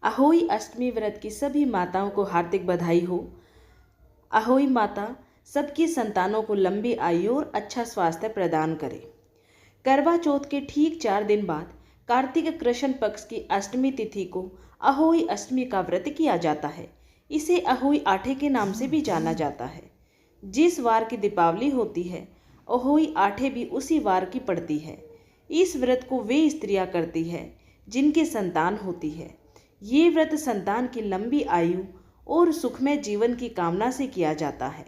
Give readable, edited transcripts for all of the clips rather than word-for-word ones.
अहोई अष्टमी व्रत की सभी माताओं को हार्दिक बधाई हो। अहोई माता सबकी संतानों को लंबी आयु और अच्छा स्वास्थ्य प्रदान करे। करवा चौथ के ठीक 4 दिन बाद कार्तिक कृष्ण पक्ष की अष्टमी तिथि को अहोई अष्टमी का व्रत किया जाता है। इसे अहोई आठे के नाम से भी जाना जाता है। जिस वार की दीपावली होती है, अहोई आठे भी उसी वार की पड़ती है। इस व्रत को वे स्त्रियां करती है जिनकी संतान होती है। ये व्रत संतान की लंबी आयु और सुखमय जीवन की कामना से किया जाता है।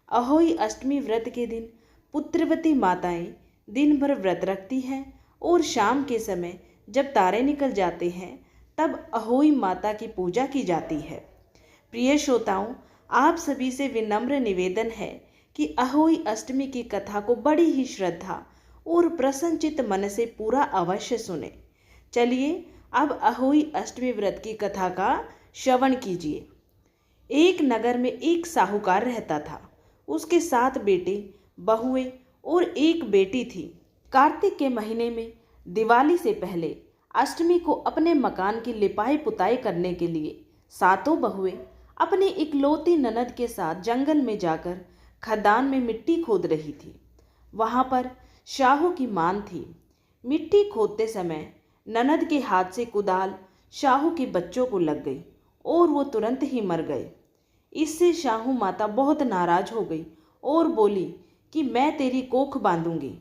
अहोई अष्टमी व्रत के दिन पुत्रवती माताएं दिन भर व्रत रखती हैं और शाम के समय जब तारे निकल जाते हैं तब अहोई माता की पूजा की जाती है। प्रिय श्रोताओं, आप सभी से विनम्र निवेदन है कि अहोई अष्टमी की कथा को बड़ी ही श्रद्धा और प्रसन्नचित्त मन से पूरा अवश्य सुने। चलिए अब अहोई अष्टमी व्रत की कथा का श्रवण कीजिए। एक नगर में एक साहूकार रहता था। उसके 7 बेटे, बहुएं और एक बेटी थी। कार्तिक के महीने में दिवाली से पहले अष्टमी को अपने मकान की लिपाई पुताई करने के लिए सातों बहुएं अपनी इकलौती ननद के साथ जंगल में जाकर खदान में मिट्टी खोद रही थी। वहां पर शाहू की मान थी। मिट्टी खोदते समय ननद के हाथ से कुदाल शाहू के बच्चों को लग गई और वो तुरंत ही मर गए। इससे शाहू माता बहुत नाराज हो गई और बोली कि मैं तेरी कोख बांधूंगी।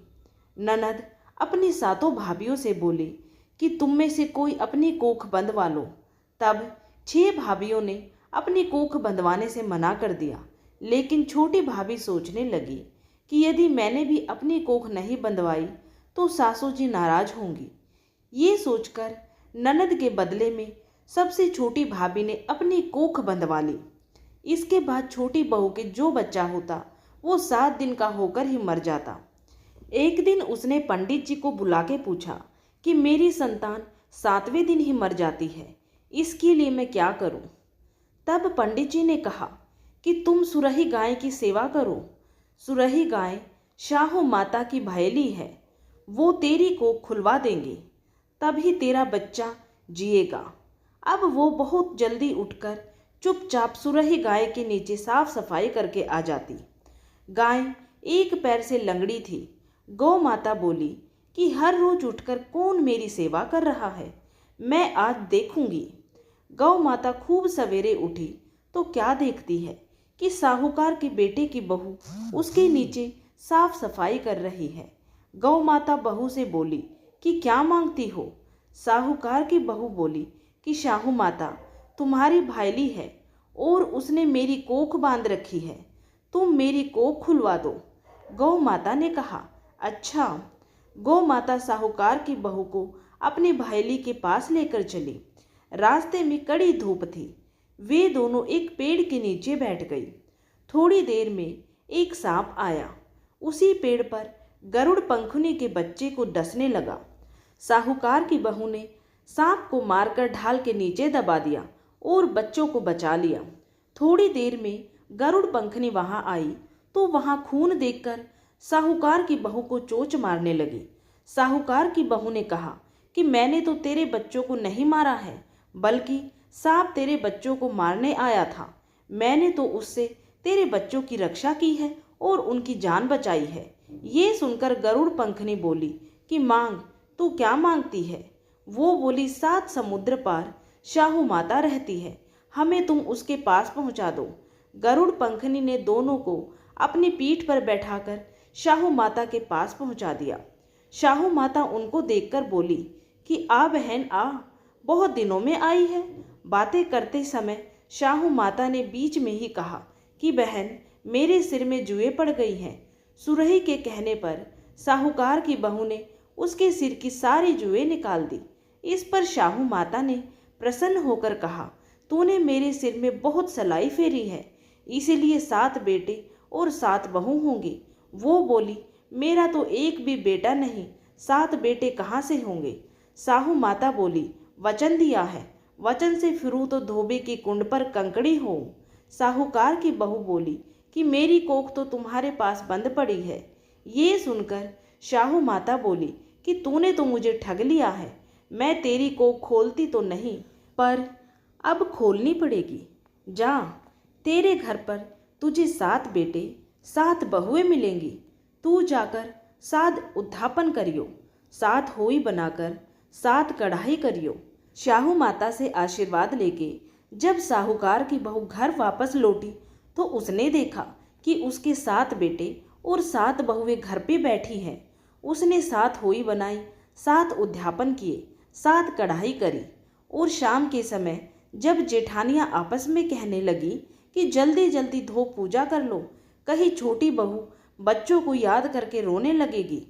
ननद अपनी सातों भाभियों से बोली कि तुम में से कोई अपनी कोख बंधवा लो। तब 6 भाभियों ने अपनी कोख बंधवाने से मना कर दिया, लेकिन छोटी भाभी सोचने लगी कि यदि मैंने भी अपनी कोख नहीं बंधवाई तो सासू जी नाराज होंगी। ये सोचकर ननद के बदले में सबसे छोटी भाभी ने अपनी कोख बंधवा ली। इसके बाद छोटी बहू के जो बच्चा होता वो 7 दिन का होकर ही मर जाता। एक दिन उसने पंडित जी को बुला के पूछा कि मेरी संतान 7वें दिन ही मर जाती है, इसके लिए मैं क्या करूं? तब पंडित जी ने कहा कि तुम सुरही गाय की सेवा करो। सुरही गाय शाहू माता की भैली है, वो तेरी कोख खुलवा देंगे, तभी तेरा बच्चा जिएगा। अब वो बहुत जल्दी उठकर चुपचाप सुरही गाय के नीचे साफ सफाई करके आ जाती। गाय एक पैर से लंगड़ी थी। गौ माता बोली कि हर रोज उठकर कौन मेरी सेवा कर रहा है, मैं आज देखूंगी। गौ माता खूब सवेरे उठी तो क्या देखती है कि साहूकार के बेटे की बहू उसके नीचे साफ सफाई कर रही है। गौ माता बहू से बोली कि क्या मांगती हो? साहूकार की बहू बोली कि शाहू माता, तुम्हारी भाईली है और उसने मेरी कोख बांध रखी है, तुम मेरी कोख खुलवा दो। गौ माता ने कहा, अच्छा। गौ माता साहूकार की बहू को अपनी भाईली के पास लेकर चली। रास्ते में कड़ी धूप थी। वे दोनों एक पेड़ के नीचे बैठ गई। थोड़ी देर में एक सांप आया। उसी पेड़ पर गरुड़ पंखुनी के बच्चे को डसने लगा। साहूकार की बहू ने सांप को मारकर ढाल के नीचे दबा दिया और बच्चों को बचा लिया। थोड़ी देर में गरुड़ पंखनी वहां आई तो वहां खून देखकर साहूकार की बहू को चोंच मारने लगी। साहूकार की बहू ने कहा कि मैंने तो तेरे बच्चों को नहीं मारा है, बल्कि सांप तेरे बच्चों को मारने आया था। मैंने तो उससे तेरे बच्चों की रक्षा की है और उनकी जान बचाई है। ये सुनकर गरुड़ पंखनी बोली कि मांग, तू क्या मांगती है? वो बोली, 7 समुद्र पार शाहू माता रहती है, हमें तुम उसके पास पहुंचा दो। गरुड़ पंखनी ने दोनों को अपनी पीठ पर बैठाकर शाहू माता के पास पहुंचा दिया। शाहू माता उनको देखकर बोली कि आ बहन आ, बहुत दिनों में आई है। बातें करते समय शाहू माता ने बीच में ही कहा कि बहन, मेरे सिर में जुएं पड़ गई हैं। सुरही के कहने पर साहूकार की बहू ने उसके सिर की सारी जुएं निकाल दी। इस पर शाहू माता ने प्रसन्न होकर कहा, तूने मेरे सिर में बहुत सलाई फेरी है, इसीलिए 7 बेटे और 7 बहू होंगी। वो बोली, मेरा तो एक भी बेटा नहीं, 7 बेटे कहाँ से होंगे? साहू माता बोली, वचन दिया है, वचन से फिरूं तो धोबी की कुंड पर कंकड़ी हो। साहूकार की बहू बोली कि मेरी कोख तो तुम्हारे पास बंद पड़ी है। ये सुनकर शाहू माता बोली कि तूने तो मुझे ठग लिया है, मैं तेरी कोख खोलती तो नहीं, पर अब खोलनी पड़ेगी। जा, तेरे घर पर तुझे 7 बेटे 7 बहुएं मिलेंगी। तू जाकर 7 उद्यापन करियो, 7 होई बनाकर 7 कढ़ाई करियो। शाहू माता से आशीर्वाद लेके जब साहूकार की बहू घर वापस लौटी तो उसने देखा कि उसके 7 बेटे और 7 बहुएं घर पे बैठी हैं। उसने 7 होई बनाई, 7 उद्यापन किए, 7 कढ़ाई करी। और शाम के समय जब जेठानियां आपस में कहने लगी कि जल्दी जल्दी धो पूजा कर लो, कहीं छोटी बहू बच्चों को याद करके रोने लगेगी।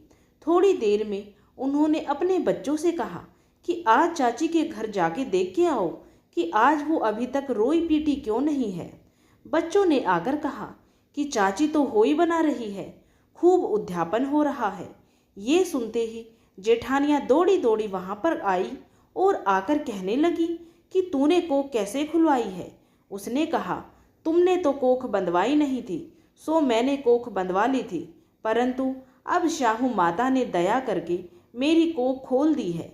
थोड़ी देर में उन्होंने अपने बच्चों से कहा कि आज चाची के घर जाके देख के आओ कि आज वो अभी तक रोई पीटी क्यों नहीं है। बच्चों ने आकर कहा कि चाची तो होई बना रही है, खूब उद्यापन हो रहा है। ये सुनते ही जेठानियां दौड़ी दौड़ी वहां पर आई और आकर कहने लगी कि तूने कोख कैसे खुलवाई है। उसने कहा, तुमने तो कोख बंधवाई नहीं थी, सो मैंने कोख बंधवा ली थी, परंतु अब शाहू माता ने दया करके मेरी कोख खोल दी है।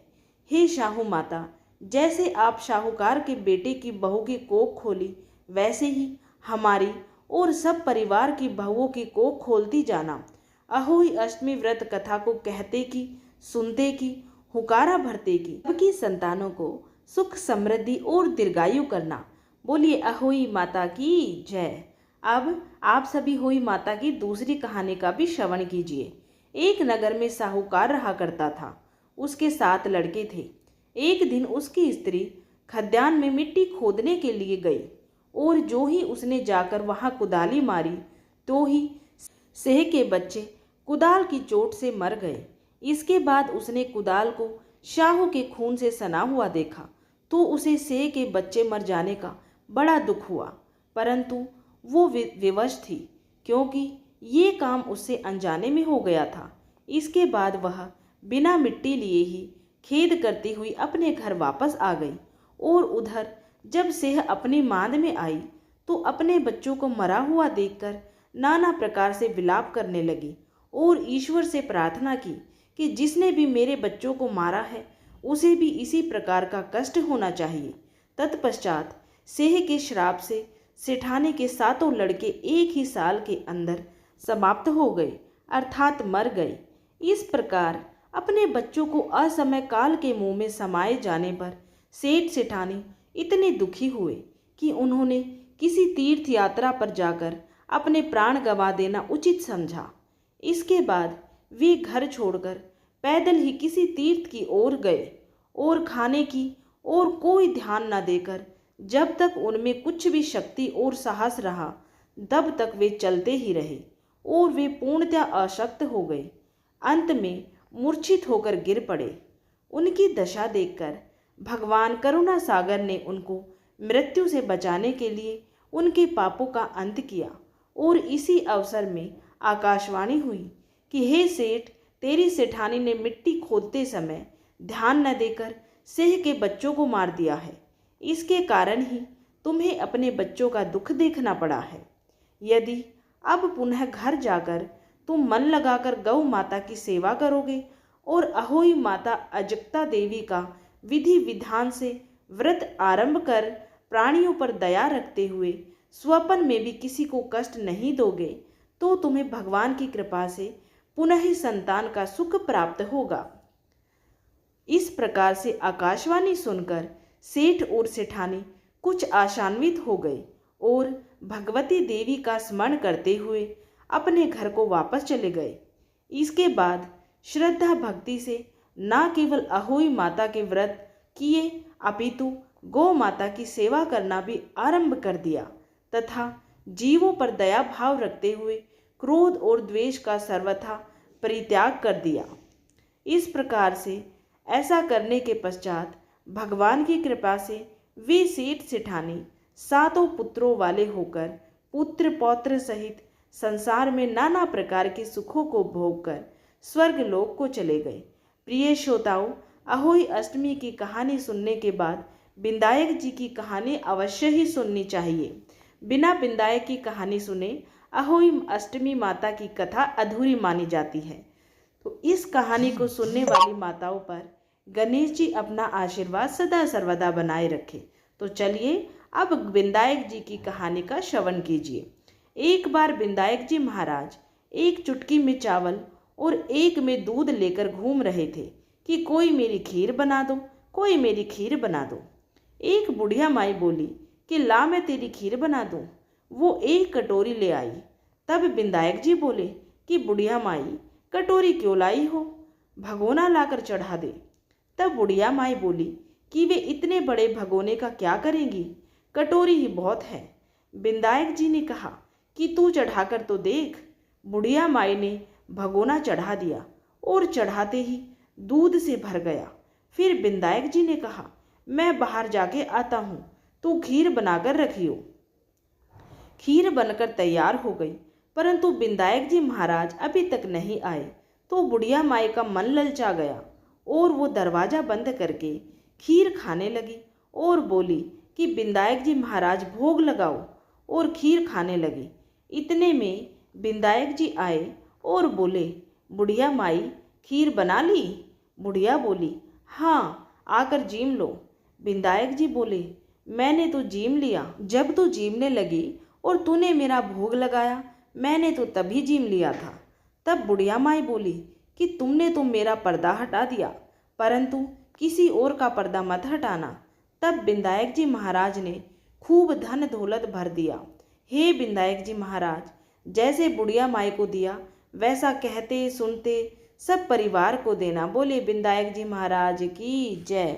हे शाहू माता, जैसे आप शाहूकार के बेटे की बहू की कोख खोली, वैसे ही हमारी और सब परिवार की बहुओं की कोख खोलती जाना। अहोई अष्टमी व्रत कथा को कहते की, सुनते की, हुकारा भरते की सबकी संतानों को सुख समृद्धि और दीर्घायु करना। बोलिए अहोई माता की जय। अब आप सभी होई माता की दूसरी कहानी का भी श्रवण कीजिए। एक नगर में साहूकार रहा करता था। उसके 7 लड़के थे। एक दिन उसकी स्त्री खद्यान में मिट्टी खोदने के लिए गई और जो ही उसने जाकर वहां कुदाली मारी तो ही सेह के बच्चे कुदाल की चोट से मर गए। इसके बाद उसने कुदाल को शाहू के खून से सना हुआ देखा तो उसे सेह के बच्चे मर जाने का बड़ा दुख हुआ, परंतु वो विवश थी क्योंकि ये काम उससे अनजाने में हो गया था। इसके बाद वह बिना मिट्टी लिए ही खेद करती हुई अपने घर वापस आ गई और उधर जब सेह अपनी मांद में आई तो अपने बच्चों को मरा हुआ देखकर नाना प्रकार से विलाप करने लगी और ईश्वर से प्रार्थना की कि जिसने भी मेरे बच्चों को मारा है उसे भी इसी प्रकार का कष्ट होना चाहिए। तत्पश्चात सेह के श्राप से सेठानी के 7 लड़के एक ही साल के अंदर समाप्त हो गए, अर्थात मर गए। इस प्रकार अपने बच्चों को असमय काल के मुंह में समाये जाने पर सेठ सेठानी इतने दुखी हुए कि उन्होंने किसी तीर्थ यात्रा पर जाकर अपने प्राण गंवा देना उचित समझा। इसके बाद वे घर छोड़कर पैदल ही किसी तीर्थ की ओर गए और खाने की और कोई ध्यान न देकर जब तक उनमें कुछ भी शक्ति और साहस रहा तब तक वे चलते ही रहे और वे पूर्णतः अशक्त हो गए। अंत में मूर्छित होकर गिर पड़े। उनकी दशा देखकर भगवान करुणा सागर ने उनको मृत्यु से बचाने के लिए उनके पापों का अंत किया और इसी अवसर में आकाशवाणी हुई कि हे सेठ, तेरी सेठानी ने मिट्टी खोदते समय ध्यान न देकर सेह के बच्चों को मार दिया है। इसके कारण ही तुम्हें अपने बच्चों का दुख देखना पड़ा है। यदि अब पुनः घर जाकर तुम मन लगाकर गौ माता की सेवा करोगे और अहोई माता अजक्ता देवी का विधि विधान से व्रत आरंभ कर प्राणियों पर दया रखते हुए स्वपन में भी किसी को कष्ट नहीं दोगे तो तुम्हें भगवान की कृपा से पुनः ही संतान का सुख प्राप्त होगा। इस प्रकार से आकाशवाणी सुनकर सेठ और सेठानी कुछ आशान्वित हो गए और भगवती देवी का स्मरण करते हुए अपने घर को वापस चले गए। इसके बाद श्रद्धा भक्ति से न केवल अहोई माता के व्रत किए अपितु गौ माता की सेवा करना भी आरंभ कर दिया तथा जीवों पर दया भाव रखते हुए क्रोध और द्वेष का सर्वथा परित्याग कर दिया। इस प्रकार से ऐसा करने के पश्चात भगवान की कृपा से वे सेठ सेठानी 7 पुत्रों वाले होकर पुत्र पौत्र सहित संसार में नाना प्रकार के सुखों को भोग कर स्वर्ग लोक को चले गए। प्रिय श्रोताओं, अहोई अष्टमी की कहानी सुनने के बाद बिंदायक जी की कहानी अवश्य ही सुननी चाहिए। बिना बिंदायक की कहानी सुने अहोई अष्टमी माता की कथा अधूरी मानी जाती है। तो इस कहानी को सुनने वाली माताओं पर गणेश जी अपना आशीर्वाद सदा सर्वदा बनाए रखें। तो चलिए अब विनायक जी की कहानी का श्रवण कीजिए। एक बार विनायक जी महाराज एक चुटकी में चावल और एक में दूध लेकर घूम रहे थे कि कोई मेरी खीर बना दो, कोई मेरी खीर बना दो। एक बुढ़िया माई बोली कि ला मैं तेरी खीर बना दूं। वो एक कटोरी ले आई। तब विनायक जी बोले कि बुढ़िया माई, कटोरी क्यों लाई हो, भगोना लाकर चढ़ा दे। तब बुढ़िया माई बोली कि वे इतने बड़े भगोने का क्या करेंगी, कटोरी ही बहुत है। विनायक जी ने कहा कि तू चढ़ाकर तो देख। बुढ़िया माई ने भगोना चढ़ा दिया और चढ़ाते ही दूध से भर गया। फिर विनायक जी ने कहा, मैं बाहर जाके आता हूँ, तू खीर बनाकर रखियो। खीर बनकर तैयार हो गई, परंतु विनायक जी महाराज अभी तक नहीं आए। तो बुढ़िया माई का मन ललचा गया और वो दरवाज़ा बंद करके खीर खाने लगी और बोली कि विनायक जी महाराज भोग लगाओ, और खीर खाने लगी। इतने में विनायक जी आए और बोले, बुढ़िया माई खीर बना ली। बुढ़िया बोली, हाँ, आकर जीम लो। विनायक जी बोले, मैंने तो जीम लिया, जब तू जीमने लगी और तूने मेरा भोग लगाया, मैंने तो तभी जीम लिया था। तब बुढ़िया माई बोली कि तुमने तो मेरा पर्दा हटा दिया, परंतु किसी और का पर्दा मत हटाना। तब विनायक जी महाराज ने खूब धन दौलत भर दिया। हे विनायक जी महाराज, जैसे बुढ़िया माई को दिया वैसा कहते सुनते सब परिवार को देना। बोले विनायक जी महाराज की जय।